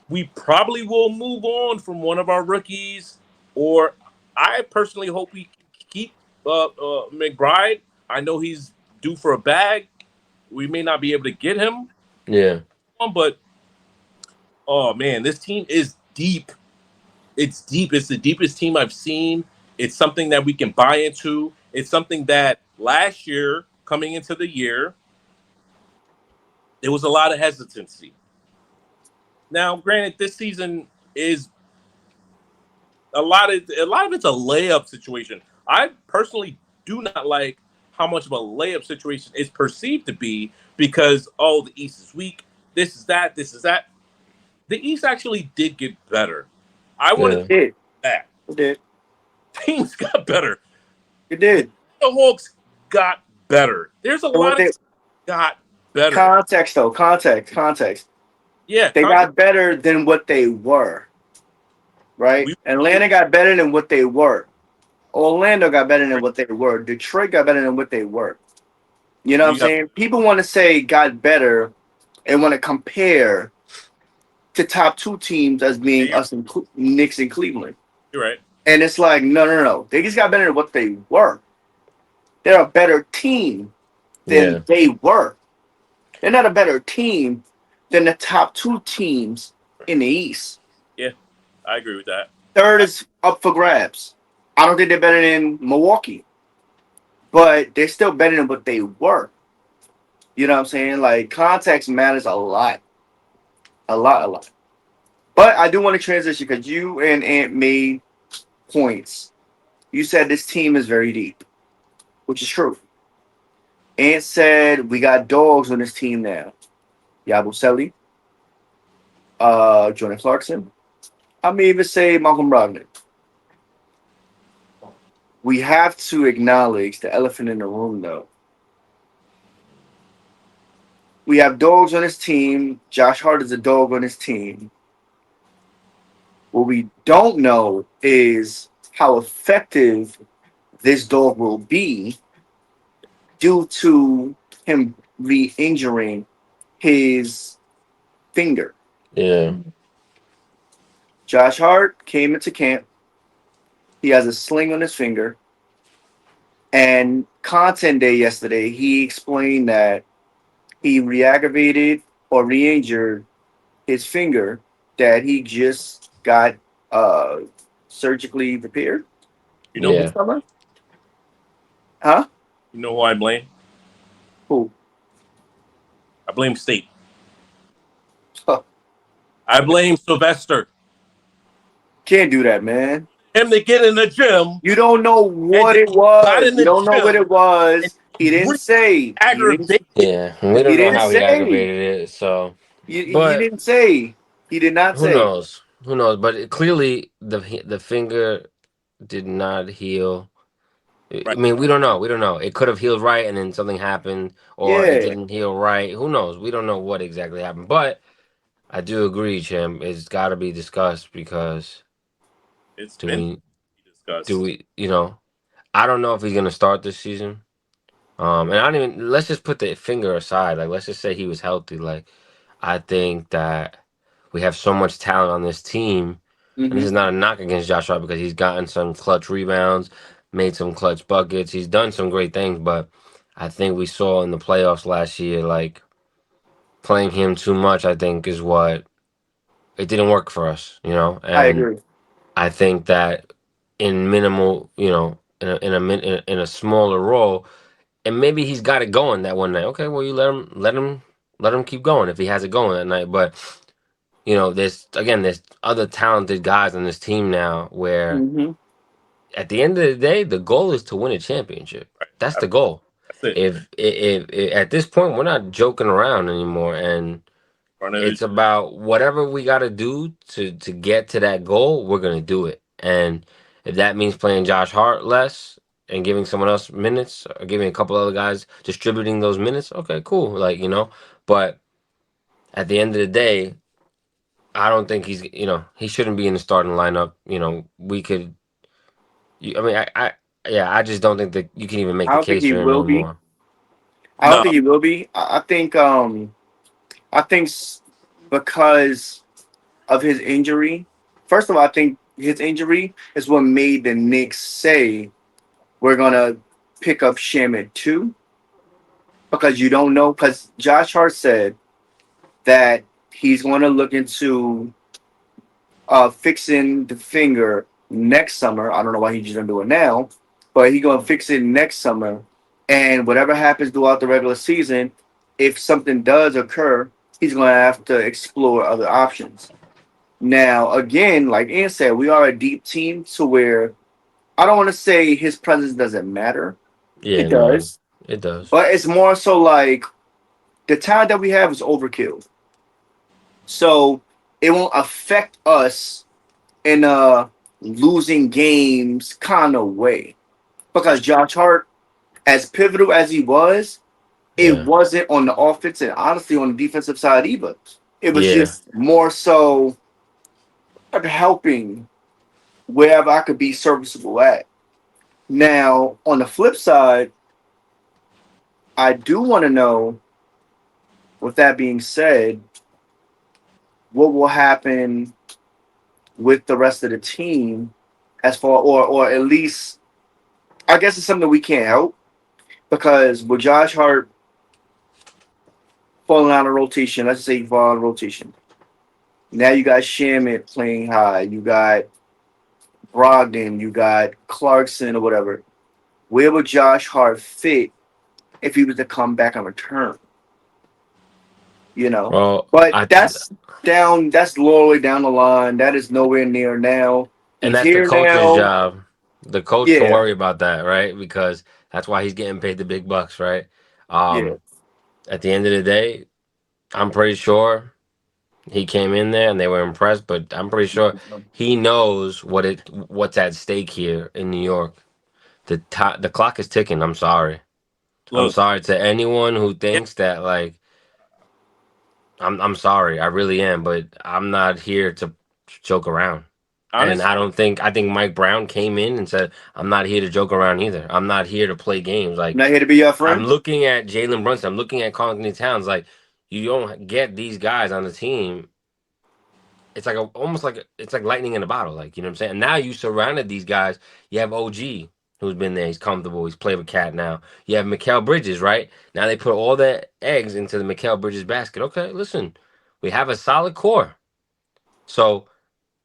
Speaker 1: We probably will move on from one of our rookies, or I personally hope we keep McBride. I know he's due for a bag. We may not be able to get him,
Speaker 3: yeah,
Speaker 1: but oh man, this team is deep. It's deep. It's the deepest team I've seen. It's something that we can buy into. It's something that last year, coming into the year, there was a lot of hesitancy. Now, granted, this season is a lot of it's a layup situation. I personally do not like how much of a layup situation is perceived to be because the East is weak. This is that. This is that. The East actually did get better. I want to
Speaker 3: yeah,
Speaker 2: It did.
Speaker 1: that
Speaker 2: It did.
Speaker 1: teams got better.
Speaker 2: It did.
Speaker 1: The Hawks got better. There's a
Speaker 2: And what
Speaker 1: lot of
Speaker 2: they
Speaker 1: teams that got better.
Speaker 2: context though, context.
Speaker 1: Yeah,
Speaker 2: They got better than what they were, right?
Speaker 1: we
Speaker 2: Atlanta got better than what they were. Orlando got better than what they were. Detroit got better than what they were. You know what I'm
Speaker 1: we got.
Speaker 2: saying? People want to say got better and want to compare to top two teams as
Speaker 1: Yeah,
Speaker 2: being us and Knicks and Cleveland.
Speaker 1: you're right.
Speaker 2: And it's like, no, no, no. They just got better than what they were. They're a better team than
Speaker 3: yeah,
Speaker 2: they were. They're not a better team than the top two teams in the East.
Speaker 1: Yeah, I agree with that.
Speaker 2: Third is up for grabs. I don't think they're better than Milwaukee, but they're still better than what they were. You know what I'm saying? Like context matters a lot, a lot, a lot. But I do want to transition because you and Ant made points. You said this team is very deep, which is true. Ant said we got dogs on this team now. Yabusele, Jordan Clarkson. I may even say Malcolm Brogdon. We have to acknowledge the elephant in the room, though. We have dogs on his team. Josh Hart is a dog on his team. What we don't know is how effective this dog will be due to him re-injuring his finger.
Speaker 3: yeah,
Speaker 2: Josh Hart came into camp. He has a sling on his finger. And content day yesterday, he explained that he re-aggravated or re-injured his finger that he just got uh surgically repaired
Speaker 1: You know who?
Speaker 2: this
Speaker 3: Yeah.
Speaker 2: summer. Huh?
Speaker 1: You know who I blame?
Speaker 2: Who?
Speaker 1: I blame State. I blame Sylvester.
Speaker 2: Can't do that, man.
Speaker 1: Him to get in the gym
Speaker 2: You don't know
Speaker 1: and
Speaker 2: what
Speaker 1: then
Speaker 2: it
Speaker 1: he got
Speaker 2: was.
Speaker 1: in
Speaker 2: You
Speaker 1: the
Speaker 2: don't know what
Speaker 1: gym
Speaker 2: it
Speaker 1: and
Speaker 2: was. He didn't
Speaker 1: re
Speaker 2: say.
Speaker 1: aggravated.
Speaker 3: Yeah. We
Speaker 2: He
Speaker 3: don't know
Speaker 2: didn't
Speaker 3: how he
Speaker 2: say.
Speaker 3: aggravated it. So,
Speaker 2: He
Speaker 3: but
Speaker 2: didn't say. He did not
Speaker 3: who
Speaker 2: say.
Speaker 3: knows? Who knows? But clearly, the finger did not heal. I
Speaker 1: Right.
Speaker 3: mean, we don't know. We don't know. It could have healed right, and then something happened, or it
Speaker 2: Yeah,
Speaker 3: didn't heal right. Who knows? We don't know what exactly happened. But I do agree, Chim. It's got to be discussed because
Speaker 1: It's
Speaker 3: do
Speaker 1: been
Speaker 3: we do
Speaker 1: discussed.
Speaker 3: we you know I don't know if he's gonna start this season. And I don't even let's just put the finger aside. Like let's just say he was healthy. Like I think that we have so much talent on this team, and this
Speaker 2: hmm
Speaker 3: is not a knock against Josh Hart because he's gotten some clutch rebounds, made some clutch buckets. He's done some great things, but I think we saw in the playoffs last year, like playing him too much. I think is what it didn't work for us,
Speaker 2: I
Speaker 3: and
Speaker 2: agree.
Speaker 3: I think that in minimal, in a smaller role, and maybe he's got it going that one night. Okay, well you let him keep going if he has it going that night. But there's other talented guys on this team now where
Speaker 2: hmm
Speaker 3: at the end of the day, the goal is to win a championship.
Speaker 1: Right.
Speaker 3: That's the goal.
Speaker 1: That's it.
Speaker 3: If at this point we're not joking around anymore, and
Speaker 1: Front of
Speaker 3: it's about whatever we got to do to get to that goal, we're gonna do it. And if that means playing Josh Hart less and giving someone else minutes, or giving a couple other guys distributing those minutes, okay, cool. But at the end of the day, I don't think he shouldn't be in the starting lineup. We could. I mean, yeah, I just don't think that you can even make
Speaker 2: I
Speaker 3: the
Speaker 2: don't think
Speaker 3: case
Speaker 2: he
Speaker 3: for him
Speaker 2: will be.
Speaker 3: anymore.
Speaker 2: I don't
Speaker 1: no,
Speaker 2: think he will be. I think because of his injury. First of all, I think his injury is what made the Knicks say we're gonna pick up Shamit too, because you don't know. Because Josh Hart said that he's going to look into fixing the finger next summer. I don't know why he's just gonna do it now, but he's gonna fix it next summer. And whatever happens throughout the regular season, if something does occur, he's gonna have to explore other options. Now, again, like Ian said, we are a deep team to where I don't want to say his presence doesn't matter.
Speaker 3: Yeah,
Speaker 2: It
Speaker 3: no,
Speaker 2: does,
Speaker 3: it does.
Speaker 2: but it's more so like the talent that we have is overkill. So it won't affect us in a losing games kind of way. Because Josh Hart, as pivotal as he was, it
Speaker 3: Yeah,
Speaker 2: wasn't on the offense and honestly on the defensive side either. It was
Speaker 3: yeah.
Speaker 2: just more so of helping wherever I could be serviceable at. Now, on the flip side, I do want to know, with that being said, what will happen with the rest of the team as far, or at least, I guess it's something we can't help because with Josh Hart falling out of rotation, let's say he fall out of rotation. Now you got Shamit playing high, you got Brogdon, you got Clarkson or whatever. Where would Josh Hart fit if he was to come back and return? You know,
Speaker 3: Well,
Speaker 2: but that's low way down the line. That is nowhere near now.
Speaker 3: and
Speaker 2: He's
Speaker 3: that's the
Speaker 2: here
Speaker 3: coach's
Speaker 2: now.
Speaker 3: job. The coach can
Speaker 2: Yeah,
Speaker 3: worry about that, right? Because that's why he's getting paid the big bucks, right?
Speaker 2: yeah.
Speaker 3: At the end of the day, I'm pretty sure he came in there and they were impressed, but I'm pretty sure he knows what's at stake here in New York. The clock is ticking. I'm sorry. I'm
Speaker 1: look,
Speaker 3: sorry to anyone who
Speaker 1: yeah,
Speaker 3: thinks that like I'm sorry. I really am, but I'm not here to joke around. And
Speaker 1: honestly,
Speaker 3: I think Mike Brown came in and said, I'm not here to joke around either. I'm not here to play games. Like
Speaker 2: Not here to be your
Speaker 3: I'm
Speaker 2: friend.
Speaker 3: looking at Jalen Brunson, I'm looking at Anthony Towns. Like you don't get these guys on the team. It's like almost like it's like lightning in a bottle. Like you know what I'm saying. And now you surrounded these guys. You have OG who's been there. He's comfortable. He's played with Cat now. You have Mikal Bridges, right? Now they put all their eggs into the Mikal Bridges basket. Okay, listen, we have a solid core. So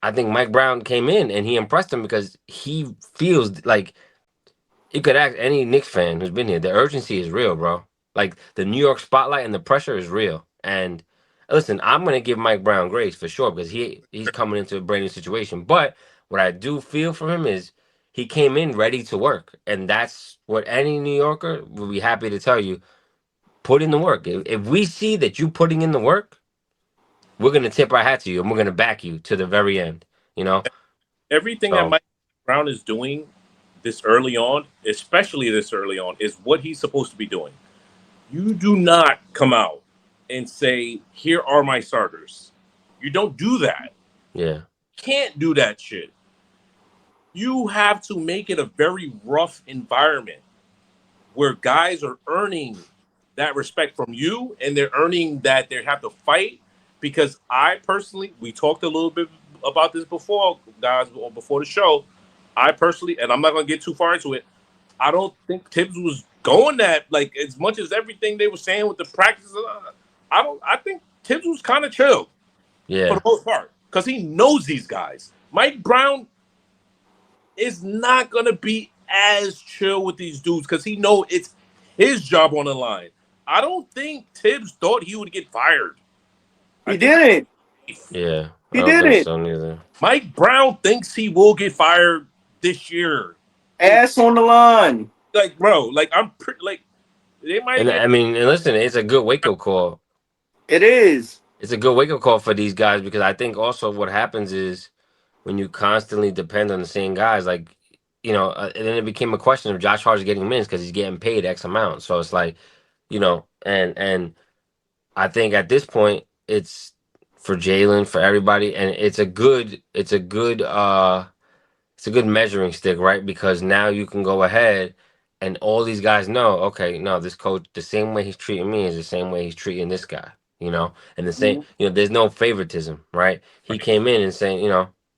Speaker 3: I think Mike Brown came in and he impressed him because he feels like you could ask any Knicks fan who's been here. The urgency is real, bro. Like the New York spotlight and the pressure is real. And listen, I'm gonna give Mike Brown grace for sure because he's coming into a brand new situation. But what I do feel from him is he came in ready to work, and that's what any New Yorker will be happy to tell you. Put in the work. If we see that you putting in the work, we're gonna tip our hat to you and we're gonna back you to the very end. You know.
Speaker 1: Everything that
Speaker 3: So
Speaker 1: Mike Brown is doing this early on, especially this early on, is what he's supposed to be doing. You do not come out and say, "Here are my starters." You don't do that.
Speaker 3: yeah,
Speaker 1: Can't do that shit. You have to make it a very rough environment where guys are earning that respect from you and they're earning that they have to fight. Because I personally, we talked a little bit about this before, guys, before the show. I personally, and I'm not going to get too far into it, I don't think Tibbs was going that, like, as much as everything they were saying with the practices. I think Tibbs was kind of chill for
Speaker 3: yeah.
Speaker 1: the most part because he knows these guys. Mike Brown is not gonna be as chill with these dudes because he know it's his job on the line. I don't think Tibbs thought he would get fired. I
Speaker 2: He
Speaker 1: think
Speaker 2: didn't.
Speaker 3: Yeah, I
Speaker 2: He
Speaker 3: don't think
Speaker 2: didn't.
Speaker 3: so neither.
Speaker 1: Mike Brown thinks he will get fired this year. And
Speaker 2: Ass on the line.
Speaker 1: like, bro, like I'm pretty like they might
Speaker 3: And
Speaker 1: get
Speaker 3: I mean, and listen, it's a good wake up call.
Speaker 2: It is.
Speaker 3: It's a good wake up call for these guys because I think also what happens is when you constantly depend on the same guys, like and then it became a question of Josh Hart's getting minutes because he's getting paid X amount. So it's like, and I think at this point it's for Jalen, for everybody, and it's a good measuring stick, right? Because now you can go ahead and all these guys know, okay, no, this coach, the same way he's treating me is the same way he's treating this guy, and the same,
Speaker 2: Mhm.
Speaker 3: there's no favoritism, right? He came in and saying,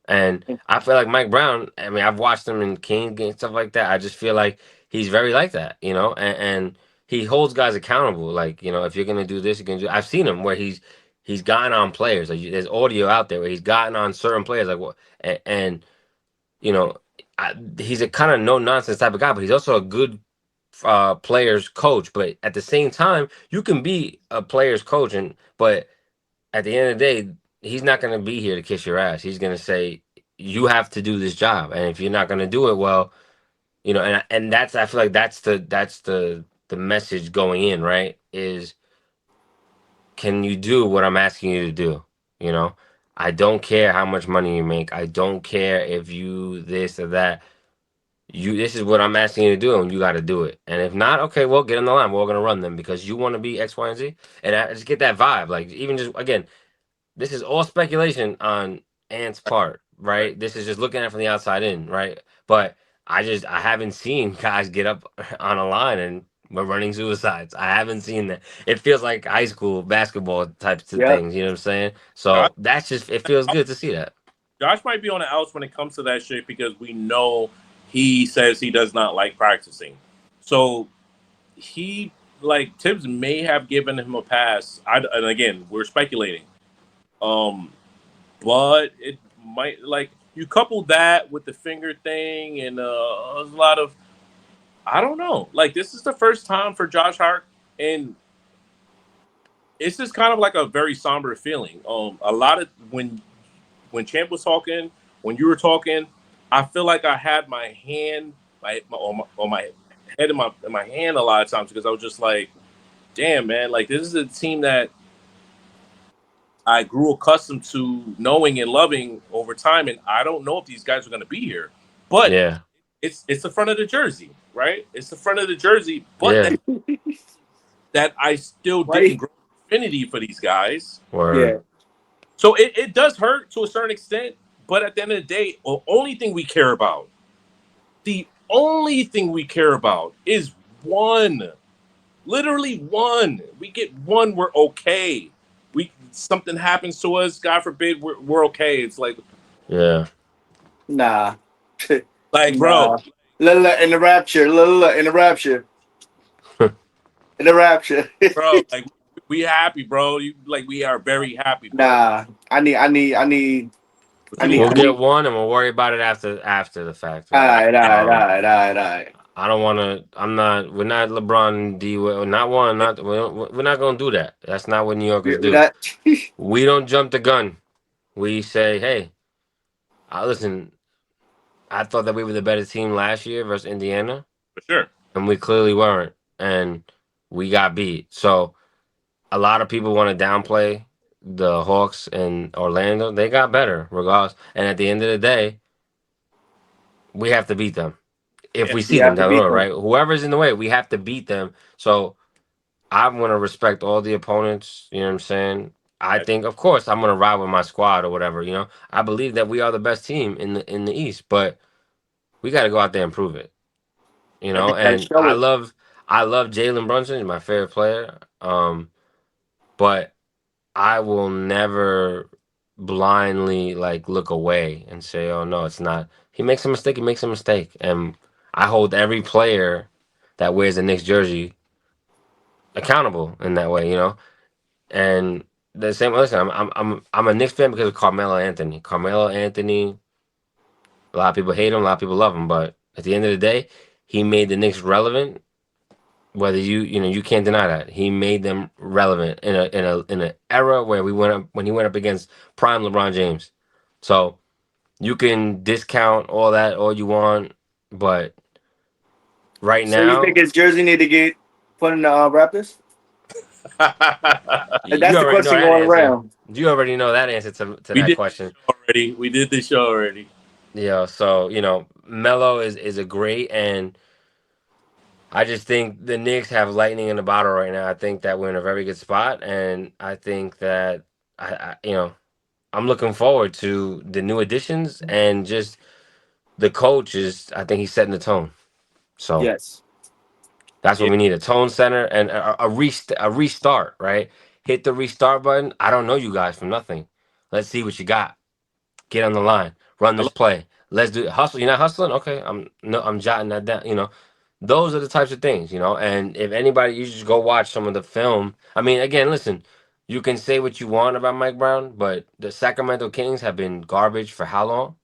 Speaker 3: and I feel like Mike Brown, I mean, I've watched him in Kings and stuff like that. I just feel like he's very like that, and he holds guys accountable. Like, if you're going to do this, you're going to do, I've seen him where he's gotten on players. Like, there's audio out there where he's gotten on certain players, like what, and you know, he's a kind of no nonsense type of guy, but he's also a good players coach. But at the same time, you can be a players coach, but at the end of the day, he's not going to be here to kiss your ass. He's going to say you have to do this job, and if you're not going to do it well, and that's I feel like that's the message going in, right? Is can you do what I'm asking you to do? You know, I don't care how much money you make. I don't care if you this or that. This is what I'm asking you to do, and you got to do it. And if not, okay, well, get on the line. We're all gonna run them because you want to be X, Y, and Z. And I just get that vibe. Like even just again, this is all speculation on Ant's part,
Speaker 1: right.
Speaker 3: right? This is just looking at it from the outside in, right? But I haven't seen guys get up on a line and we're running suicides. I haven't seen that. It feels like high school basketball types of
Speaker 2: Yep.
Speaker 3: things. You know what I'm saying?
Speaker 1: Josh,
Speaker 3: So that's just it feels good to see that.
Speaker 1: Josh might be on the outs when it comes to that shit because we know he says he does not like practicing. So he like Tibbs may have given him a pass. And again, we're speculating. Um, but it might like you couple that with the finger thing and there's a lot of I don't know. Like this is the first time for Josh Hart, and it's just kind of like a very somber feeling. A lot of when Champ was talking, when you were talking, I feel like I had my hand on my head in my hand a lot of times because I was just like, damn man, like this is a team that I grew accustomed to knowing and loving over time, and I don't know if these guys are going to be here. But
Speaker 3: Yeah,
Speaker 1: it's the front of the jersey, right? It's the front of the jersey, but
Speaker 3: yeah,
Speaker 1: that I still didn't
Speaker 2: Right?
Speaker 1: grow affinity for these guys.
Speaker 2: Yeah.
Speaker 3: word.
Speaker 1: So it does hurt to a certain extent, but at the end of the day, the only thing we care about is one. Literally one. We get one, we're okay. We something happens to us, God forbid, we're okay. It's
Speaker 3: Yeah,
Speaker 2: Nah.
Speaker 1: like bro,
Speaker 2: Nah. In the rapture. In the rapture. In the rapture.
Speaker 1: bro, like We happy, bro. We are very happy, but
Speaker 2: Nah, I need, I need, I need,
Speaker 1: what
Speaker 2: I
Speaker 1: you
Speaker 2: need,
Speaker 1: need?
Speaker 3: We'll
Speaker 2: I
Speaker 3: get
Speaker 2: need.
Speaker 3: one, and we'll worry about it after the fact,
Speaker 2: All
Speaker 3: right?
Speaker 2: right, all right, all right, all right, all right.
Speaker 3: I don't want to. I'm not. We're not LeBron and D. Not one. Not. We're not gonna do that. That's not what New Yorkers
Speaker 2: We're
Speaker 3: do.
Speaker 2: not.
Speaker 3: We don't jump the gun. We say, hey, listen. I thought that we were the better team last year versus Indiana,
Speaker 1: For sure.
Speaker 3: and we clearly weren't, and we got beat. So a lot of people want to downplay the Hawks and Orlando. They got better, regardless. And at the end of the day, we have to beat them if
Speaker 1: Yeah.
Speaker 3: we
Speaker 2: We
Speaker 3: see them
Speaker 2: have to
Speaker 3: down the
Speaker 2: beat
Speaker 3: road,
Speaker 2: them.
Speaker 3: right? Whoever's in the way, we have to beat them. So I'm gonna respect all the opponents. You know what I'm saying? I
Speaker 1: Right.
Speaker 3: think, of course, I'm gonna ride with my squad or whatever. I believe that we are the best team in the East, but we got to go out there and prove it.
Speaker 2: I think that
Speaker 3: And
Speaker 2: show it.
Speaker 3: I love Jalen Brunson. He's my favorite player. But I will never blindly like look away and say, "Oh no, it's not." He makes a mistake. He makes a mistake, and I hold every player that wears a Knicks jersey accountable in that way. And the same. Listen, I'm a Knicks fan because of Carmelo Anthony. Carmelo Anthony. A lot of people hate him. A lot of people love him. But at the end of the day, he made the Knicks relevant. Whether you can't deny that he made them relevant in an era where when he went up against prime LeBron James. So you can discount all that all you want, but right
Speaker 2: So you think
Speaker 3: now
Speaker 2: his jersey need to get put in the Raptors? And
Speaker 3: you
Speaker 2: that's the
Speaker 3: already know
Speaker 2: question
Speaker 3: that
Speaker 2: going
Speaker 3: answer.
Speaker 2: around.
Speaker 3: You already know that answer to
Speaker 1: We
Speaker 3: that
Speaker 1: did this
Speaker 3: question.
Speaker 1: show already. We did this show already.
Speaker 3: So Melo is a great, and I just think the Knicks have lightning in the bottle right now. I think that we're in a very good spot, and I think that I'm looking forward to the new additions and just the coach is. I think he's setting the tone. So
Speaker 2: Yes.
Speaker 3: that's
Speaker 1: Yeah.
Speaker 3: what we need: a tone center and a restart. Right? Hit the restart button. I don't know you guys from nothing. Let's see what you got. Get on the line. Run
Speaker 1: I
Speaker 3: this
Speaker 1: love
Speaker 3: play. Let's do it. Hustle. You're not hustling. Okay. I'm jotting that down. Those are the types of things. And if anybody, you just go watch some of the film. I mean, again, listen. You can say what you want about Mike Brown, but the Sacramento Kings have been garbage for how long?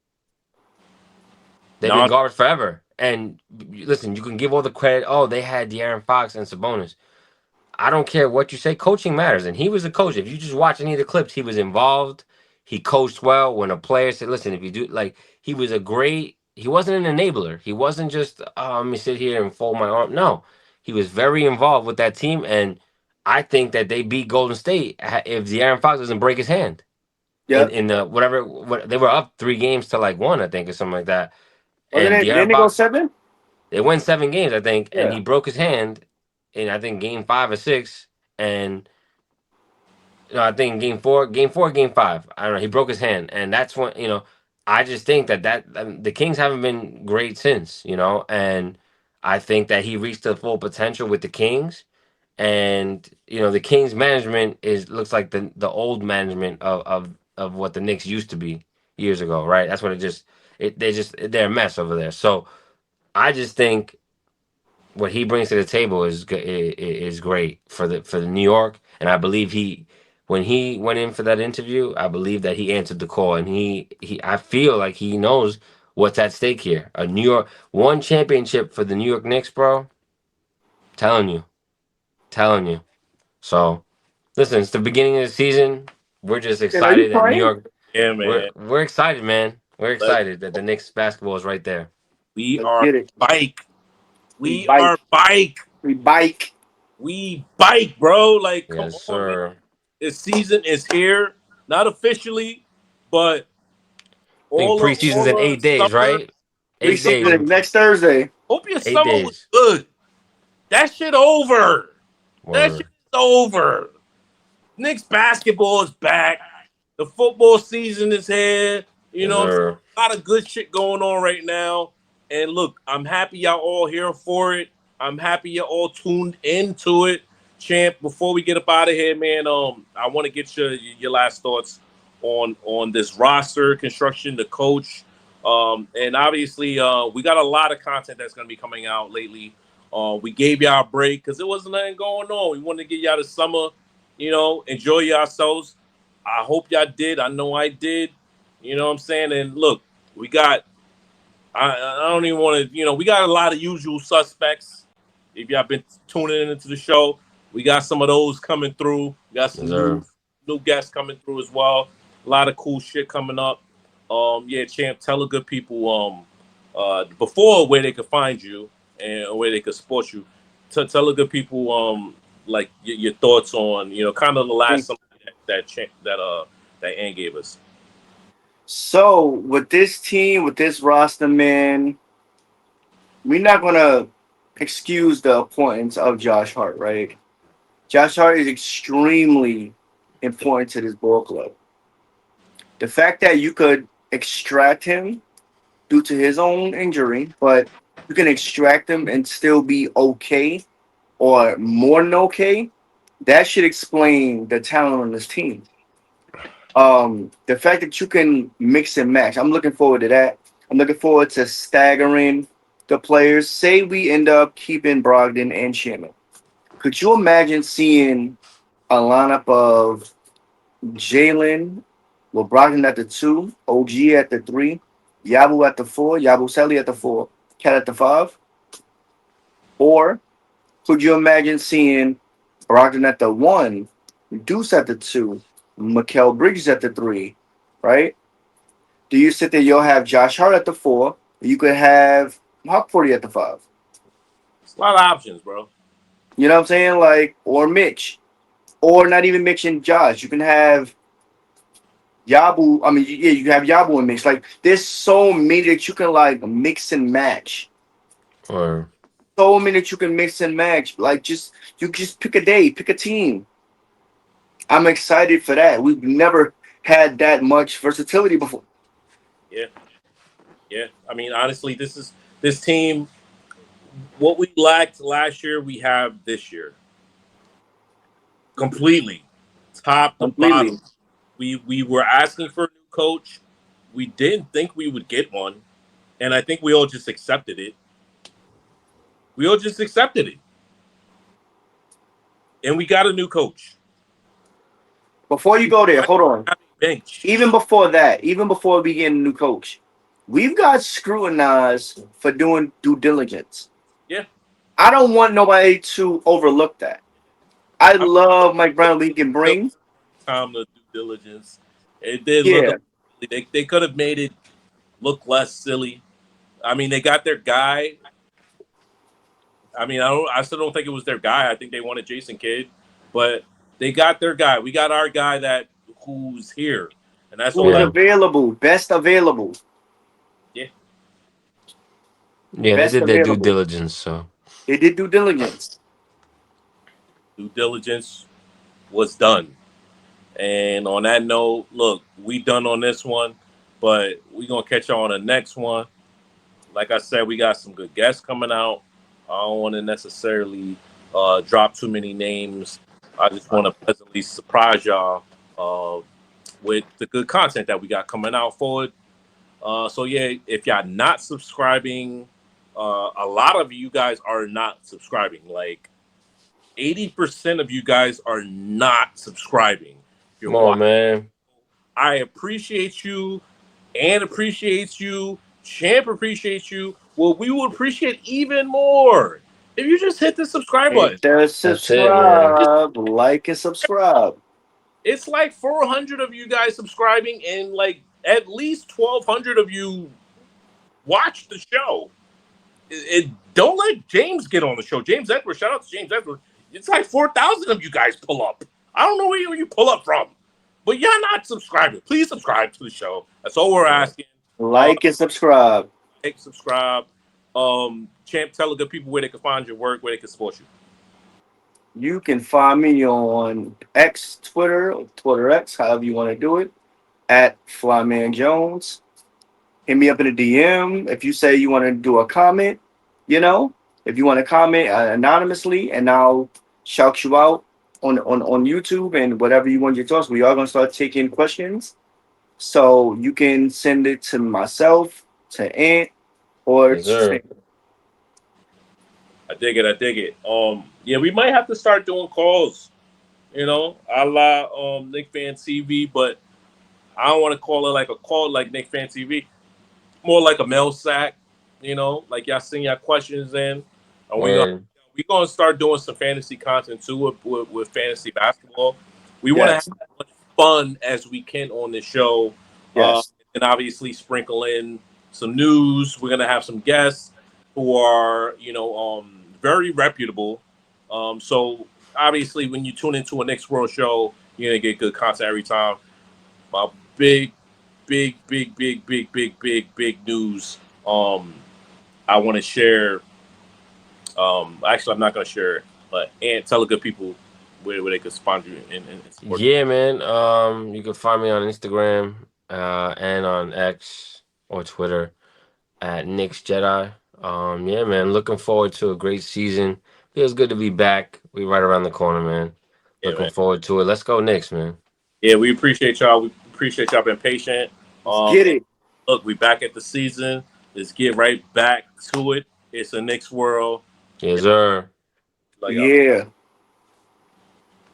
Speaker 3: They've been
Speaker 1: no.
Speaker 3: garbage forever. And listen, you can give all the credit. Oh, they had De'Aaron Fox and Sabonis. I don't care what you say. Coaching matters, and he was a coach. If you just watch any of the clips, he was involved. He coached well. When a player said, "Listen, if you do," like he was a great. He wasn't an enabler. He wasn't just, "Oh, let me sit here and fold my arm." No, he was very involved with that team, and I think that they beat Golden State if De'Aaron Fox doesn't break his hand
Speaker 2: Yep.
Speaker 3: in the whatever. They were up 3 games to like one, I think, or something like that.
Speaker 2: Wasn't
Speaker 3: And
Speaker 2: it? Didn't
Speaker 3: De'Aaron
Speaker 2: they go
Speaker 3: Fox,
Speaker 2: 7?
Speaker 3: they won 7 games, I think, and
Speaker 2: Yeah.
Speaker 3: he broke his hand in I think game 5 or 6, and no, I think game four, game five. I don't know. He broke his hand, and that's when I just think that the Kings haven't been great since, and I think that he reached the full potential with the Kings, and the Kings management looks like the old management of what the Knicks used to be years ago, right? That's what they're a mess over there. So I just think what he brings to the table is great for the New York, and I believe when he went in for that interview, I believe that he answered the call, and he I feel like he knows what's at stake here. A New York one championship for the New York Knicks, bro. Telling you, telling you. So listen, it's the beginning of the season. We're just
Speaker 2: Yeah, are you
Speaker 3: excited that New
Speaker 2: crying?
Speaker 3: York.
Speaker 1: Yeah,
Speaker 3: We're
Speaker 1: man.
Speaker 3: we're excited, man. We're
Speaker 1: Let's
Speaker 3: excited that the Knicks basketball is right there.
Speaker 1: we
Speaker 2: Let's
Speaker 1: are
Speaker 2: get it.
Speaker 1: bike.
Speaker 2: We
Speaker 1: We
Speaker 2: bike.
Speaker 1: are bike.
Speaker 2: We bike.
Speaker 1: We bike, bro. Like, come
Speaker 3: Yes,
Speaker 1: on, man.
Speaker 3: sir.
Speaker 1: This season is here. Not officially, but
Speaker 3: I think
Speaker 1: all
Speaker 3: preseason's in
Speaker 1: the
Speaker 3: 8 days,
Speaker 1: summer.
Speaker 3: right?
Speaker 1: The
Speaker 3: Eight
Speaker 1: summer.
Speaker 3: days.
Speaker 2: Preseason next Thursday.
Speaker 1: Hope your
Speaker 3: Eight
Speaker 1: summer was
Speaker 3: days.
Speaker 1: good. That shit over. That shit
Speaker 3: Word.
Speaker 1: is over. Knicks basketball is back. The football season is here. You
Speaker 3: Yes,
Speaker 1: know what I'm saying?
Speaker 3: sir.
Speaker 1: A lot of good shit going on right now. And look, I'm happy y'all all here for it. I'm happy you're all tuned into it. Champ, before we get up out of here, man, I want to get your last thoughts on this roster construction, the coach. And obviously we got a lot of content that's gonna be coming out lately. We gave y'all a break because there wasn't nothing going on. We wanted to get y'all the summer. Enjoy yourselves. I hope y'all did. I know I did. You know what I'm saying? And look, we got I don't even want to, we got a lot of usual suspects. If y'all been tuning into the show, we got some of those coming through. We got
Speaker 3: Yes,
Speaker 1: some
Speaker 3: sir.
Speaker 1: new guests coming through as well. A lot of cool shit coming up. Yeah, champ, tell the good people before where they could find you and where they could support you. Tell the good people like your thoughts on kind of the last something that Ann gave us.
Speaker 2: So with this team, with this roster, man, we're not gonna excuse the importance of Josh Hart, right? Josh Hart is extremely important to this ball club. The fact that you could extract him due to his own injury, but you can extract him and still be okay or more than okay, that should explain the talent on this team. The fact that you can mix and match, I'm looking forward to that. I'm looking forward to staggering the players. Say we end up keeping Brogdon and Shannon. Could you imagine seeing a lineup of Jalen with Brogdon at the two, OG at the three, Yabu at the four, Yabu Sally at the four, Cat at the five? Or could you imagine seeing Brogdon at the one, Deuce at the two, Mikael Bridges at the three, right? Do you sit there? You'll have Josh Hart at the four. You could have Hawk 40 at the five.
Speaker 1: It's a lot of options, bro.
Speaker 2: You know what I'm saying? Like, or Mitch, or not even Mitch and Josh. You can have Yabu. I mean, yeah, you can have Yabu and Mitch. Like, there's so many that you can like mix and match.
Speaker 3: Or
Speaker 2: So many that you can mix and match. Like, just pick a day, pick a team. I'm excited for that. We've never had that much versatility before.
Speaker 1: Yeah, yeah. I mean, honestly, this team. What we lacked last year, we have this year completely, top to bottom.
Speaker 2: Completely.
Speaker 1: We were asking for a new coach. We didn't think we would get one, and I think we all just accepted it. We all just accepted it, and we got a new coach.
Speaker 2: Before you
Speaker 1: We
Speaker 2: go there,
Speaker 1: might
Speaker 2: hold on.
Speaker 1: have a bench.
Speaker 2: Even before that, even before we get a new coach, we've got scrutinized for doing due diligence.
Speaker 1: Yeah,
Speaker 2: I don't want nobody to overlook that. I
Speaker 1: I'm
Speaker 2: love Mike Brown. We can
Speaker 1: still
Speaker 2: bring,
Speaker 1: time to due diligence. It did look a
Speaker 2: yeah,
Speaker 1: little silly. They could have made it look less silly. I mean, they got their guy. I mean, I still don't think it was their guy. I think they wanted Jason Kidd, but they got their guy. We got our guy who's here, and that's all
Speaker 2: who's
Speaker 1: that.
Speaker 3: yeah,
Speaker 2: available, best available,
Speaker 1: Yeah,
Speaker 3: yeah, they
Speaker 2: best
Speaker 3: did their due
Speaker 2: available.
Speaker 3: diligence. So
Speaker 2: They did due diligence.
Speaker 1: due diligence was done. And on that note, look, we done on this one, but we gonna catch y'all on the next one. Like I said, we got some good guests coming out. I don't want to necessarily drop too many names. I just want to pleasantly surprise y'all with the good content that we got coming out forward. So yeah, if y'all not subscribing, a lot of you guys are not subscribing. Like 80% of you guys are not subscribing. You're
Speaker 3: come on,
Speaker 1: watching.
Speaker 3: man.
Speaker 1: I appreciate you and appreciates you. Champ appreciates you. Well, we would appreciate even more if you just hit the subscribe button.
Speaker 2: Hit the
Speaker 3: That's it, man.
Speaker 1: Just
Speaker 2: subscribe, like and subscribe.
Speaker 1: it's like 400 of you guys subscribing, and like at least 1,200 of you watch the show. Don't let James get on the show. James Edwards, shout out to James Edwards. It's like 4,000 of you guys pull up. I don't know where you pull up from, but y'all not subscribing. Please subscribe to the show. That's all we're
Speaker 3: Yeah.
Speaker 1: asking. Uh,
Speaker 2: Like and subscribe.
Speaker 1: like, subscribe. Champ, tell the good people where they can find your work, where they can support you.
Speaker 2: You can find me on X, Twitter, or Twitter X, however you want to do it, at Flyman Jones. Hit me up in a DM if you say you want to do a comment. You know, if you want to comment anonymously, and I'll shout you out on YouTube and whatever you want your thoughts. We are gonna start taking questions, so you can send it to myself, to Ant, or
Speaker 3: Yes, sir.
Speaker 2: to
Speaker 1: I dig it. I dig it. Yeah, we might have to start doing calls you know, a la Nick Fan TV, but I don't want to call it like a call like Nick Fan TV. More like a mail sack, you know, like y'all send your questions in, and
Speaker 3: Word.
Speaker 1: we gonna start doing some fantasy content too with fantasy basketball. We want to have
Speaker 2: Yes.
Speaker 1: as much fun as we can on this show,
Speaker 2: Yes.
Speaker 1: and obviously sprinkle in some news. We're gonna have some guests who are very reputable. So obviously, when you tune into a Knicks World show, you're gonna get good content every time. My big, big news. I want to share. Actually, I'm not going to share it, but and tell the good people where they could sponsor you and support.
Speaker 3: Yeah, man. You can find me on Instagram, and on X or Twitter at Knicks Jedi. Yeah, man. Looking forward to a great season. Feels good to be back. We right around the corner, man.
Speaker 1: Yeah,
Speaker 3: Looking
Speaker 1: man.
Speaker 3: forward to it. Let's go Knicks, man.
Speaker 1: Yeah, we appreciate y'all. We appreciate y'all being patient.
Speaker 2: Let's get it.
Speaker 1: Look, we back at the season. Let's get right back to it. It's a Knicks world.
Speaker 3: Yes, sir.
Speaker 1: Love y'all.
Speaker 2: Yeah.